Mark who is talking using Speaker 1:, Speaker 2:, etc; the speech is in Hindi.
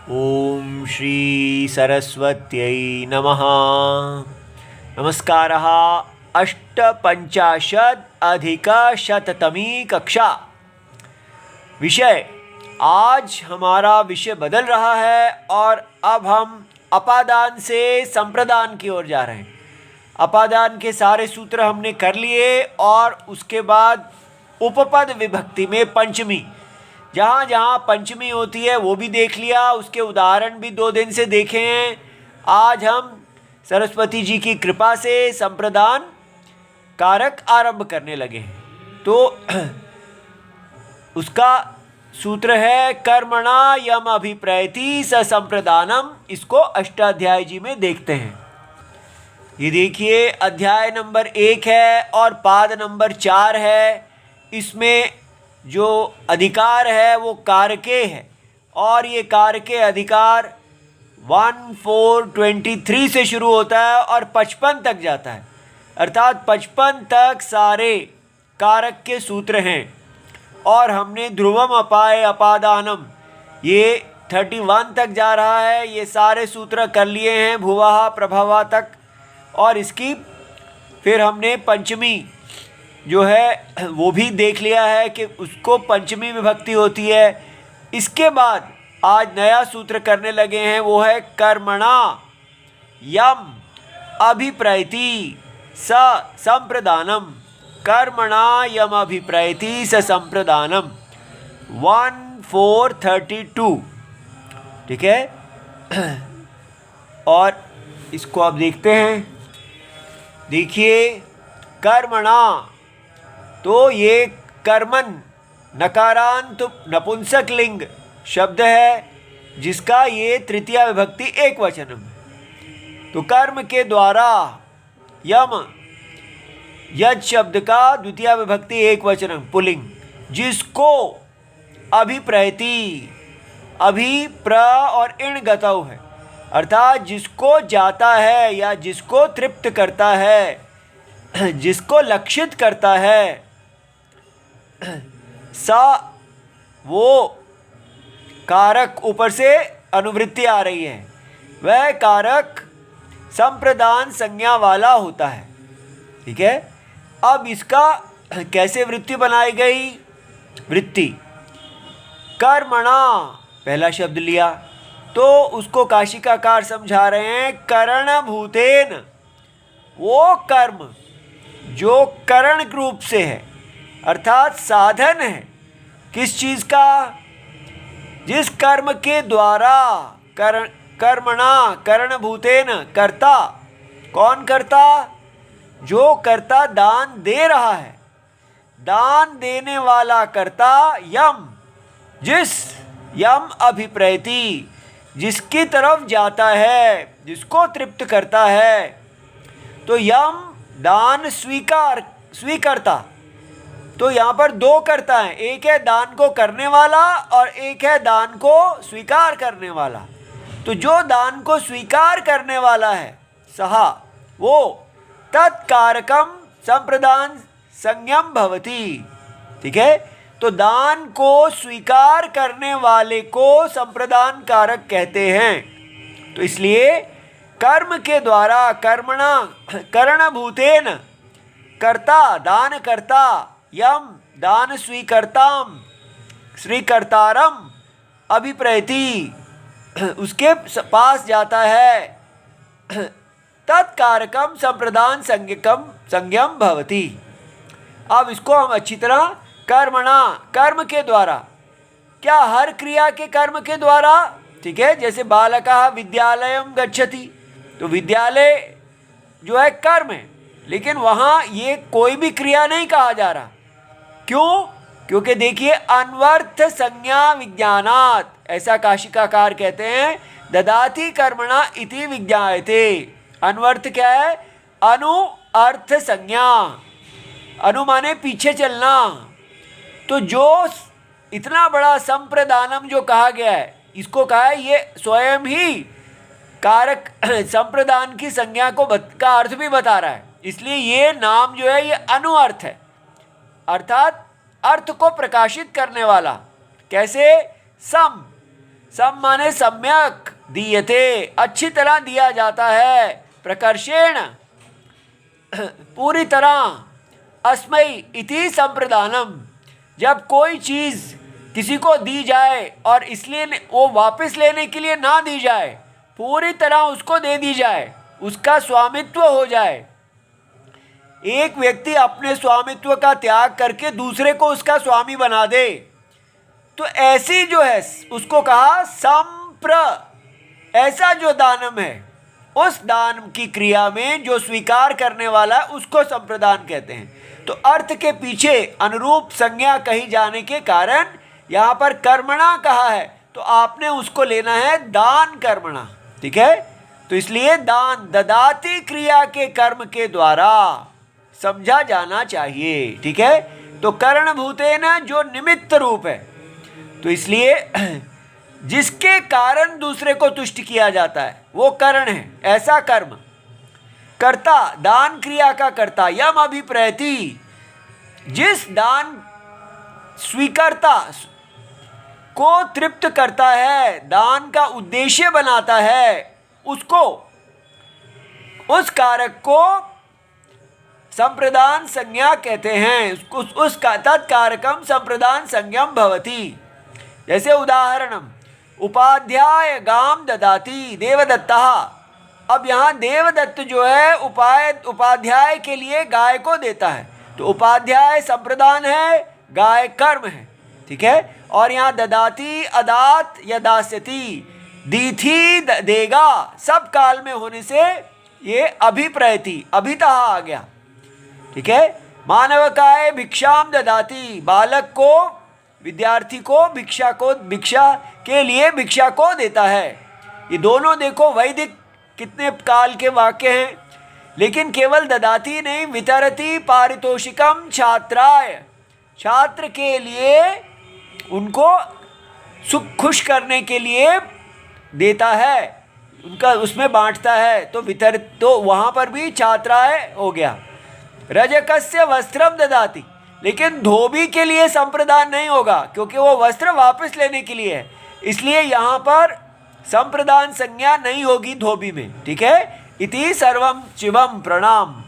Speaker 1: ओम श्री सरस्वत्यै नमः। नमस्कारः। अष्टपञ्चाशदधिकशततमी कक्षा। विषय, आज हमारा विषय बदल रहा है और अब हम अपादान से संप्रदान की ओर जा रहे हैं। अपादान के सारे सूत्र हमने कर लिए और उसके बाद उपपद विभक्ति में पंचमी, जहाँ जहाँ पंचमी होती है वो भी देख लिया, उसके उदाहरण भी 2 दिन से देखे हैं। आज हम सरस्वती जी की कृपा से संप्रदान कारक आरंभ करने लगे हैं। तो उसका सूत्र है कर्मणा यम अभिप्रैति स संप्रदानम। इसको अष्टाध्यायी जी में देखते हैं। ये देखिए, अध्याय नंबर 1 है और पाद नंबर 4 है। इसमें जो अधिकार है वो कारके है और ये कारके अधिकार 1423 से शुरू होता है और 55 तक जाता है। अर्थात 55 तक सारे कारक के सूत्र हैं। और हमने ध्रुवम अपाय अपादानम, ये 31 तक जा रहा है। ये सारे सूत्र कर लिए हैं भुवः प्रभवा तक। और इसकी फिर हमने पंचमी जो है वो भी देख लिया है कि उसको पंचमी विभक्ति होती है। इसके बाद आज नया सूत्र करने लगे हैं, वो है कर्मणा यम अभिप्रैति स संप्रदानम। कर्मणा यम अभिप्रैति स संप्रदानम 1432। ठीक है। और इसको आप देखते हैं। देखिए, कर्मणा, तो ये कर्मन नकारांत नपुंसक लिंग शब्द है जिसका ये तृतीया विभक्ति एक वचन में। तो कर्म के द्वारा यम, यज शब्द का द्वितीय विभक्ति एक वचन पुल्लिंग, जिसको अभिप्रैति, अभि प्र और इण गतौ है, अर्थात जिसको जाता है या जिसको तृप्त करता है, जिसको लक्षित करता है। सा, वो कारक ऊपर से अनुवृत्ति आ रही है, वह कारक संप्रदान संज्ञा वाला होता है। ठीक है। अब इसका कैसे वृत्ति बनाई गई? वृत्ति कर्मणा पहला शब्द लिया तो उसको काशिकाकार समझा रहे हैं करणभूतेन, वो कर्म जो करण रूप से है, अर्थात साधन है। किस चीज़ का? जिस कर्म के द्वारा कर्मणा करणभूतेन, कर्ता, कौन कर्ता? जो कर्ता दान दे रहा है, दान देने वाला कर्ता यम, जिस यम अभिप्रैति, जिसकी तरफ जाता है, जिसको तृप्त करता है। तो यम दान स्वीकर्ता। तो यहाँ पर 2 कर्ता हैं, एक है दान को करने वाला और एक है दान को स्वीकार करने वाला। तो जो दान को स्वीकार करने वाला है सहा, वो तत्कारकम संप्रदान संज्ञम भवति। ठीक है। तो दान को स्वीकार करने वाले को संप्रदान कारक कहते हैं। तो इसलिए कर्म के द्वारा कर्मणा करणभूतेन, कर्ता दान करता, यम दान स्वीकर्ताम स्वीकर्तारम अभिप्रैति, उसके पास जाता है, तत्कारकम संप्रदान संज्ञम भवति। अब इसको हम अच्छी तरह कर्मणा, कर्म के द्वारा, क्या हर क्रिया के कर्म के द्वारा? ठीक है। जैसे बालकः विद्यालयं गच्छति, तो विद्यालय जो है कर्म है, लेकिन वहाँ ये कोई भी क्रिया नहीं कहा जा रहा। क्यों? क्योंकि देखिए, अन्वर्थ संज्ञा विज्ञानात्, ऐसा काशिकाकार कहते हैं, ददाति कर्मणा इति विज्ञायते। अन्वर्थ क्या है? अनु अर्थ संज्ञा, अनु माने पीछे चलना। तो जो इतना बड़ा संप्रदानम जो कहा गया है, इसको कहा है ये स्वयं ही कारक संप्रदान की संज्ञा को का अर्थ भी बता रहा है। इसलिए ये नाम जो है ये अनुअर्थ है, अर्थात अर्थ को प्रकाशित करने वाला। कैसे? सम, सम माने सम्यक दीयते, अच्छी तरह दिया जाता है, प्रकर्षेण पूरी तरह, अस्मै इति संप्रदानम, जब कोई चीज़ किसी को दी जाए और इसलिए वो वापस लेने के लिए ना दी जाए, पूरी तरह उसको दे दी जाए, उसका स्वामित्व हो जाए। एक व्यक्ति अपने स्वामित्व का त्याग करके दूसरे को उसका स्वामी बना दे, तो ऐसी जो है उसको कहा संप्र, ऐसा जो दानम है, उस दान की क्रिया में जो स्वीकार करने वाला है उसको संप्रदान कहते हैं। तो अर्थ के पीछे अनुरूप संज्ञा कही जाने के कारण यहाँ पर कर्मणा कहा है, तो आपने उसको लेना है दान कर्मणा, ठीक है। तो इसलिए दान ददाती क्रिया के कर्म के द्वारा समझा जाना चाहिए, ठीक है। तो करणभूतेन जो निमित्त रूप है, तो इसलिए जिसके कारण दूसरे को तुष्ट किया जाता है वो करण है, ऐसा कर्म। कर्ता दान क्रिया का कर्ता, यम अभिप्रैति, जिस दान स्वीकर्ता को तृप्त करता है, दान का उद्देश्य बनाता है, उसको, उस कारक को संप्रदान संज्ञा कहते हैं। उसका तत्कारकम संप्रदान संज्ञम भवति। जैसे उदाहरणम, उपाध्याय गाम ददाति देवदत्तः। अब यहाँ देवदत्त जो है उपाध्याय के लिए गाय को देता है, तो उपाध्याय संप्रदान है, गाय कर्म है, ठीक है। और यहाँ ददाति अदात या दास्यति, दीथी देगा, सब काल में होने से ये अभिप्रयति अभितः आ गया, ठीक है। मानवकाय भिक्षाम ददाति, बालक को, विद्यार्थी को भिक्षा के लिए भिक्षा को देता है। ये दोनों देखो वैदिक कितने काल के वाक्य हैं, लेकिन केवल ददाती नहीं, वितरती पारितोषिकम छात्राय, छात्र के लिए उनको सुख खुश करने के लिए देता है, उनका उसमें बांटता है, तो वितरित, तो वहाँ पर भी छात्राय हो गया। रजकस्य वस्त्रम ददाति, लेकिन धोबी के लिए संप्रदान नहीं होगा, क्योंकि वो वस्त्र वापस लेने के लिए है, इसलिए यहाँ पर संप्रदान संज्ञा नहीं होगी धोबी में, ठीक है। इति सर्वम शिवम प्रणाम।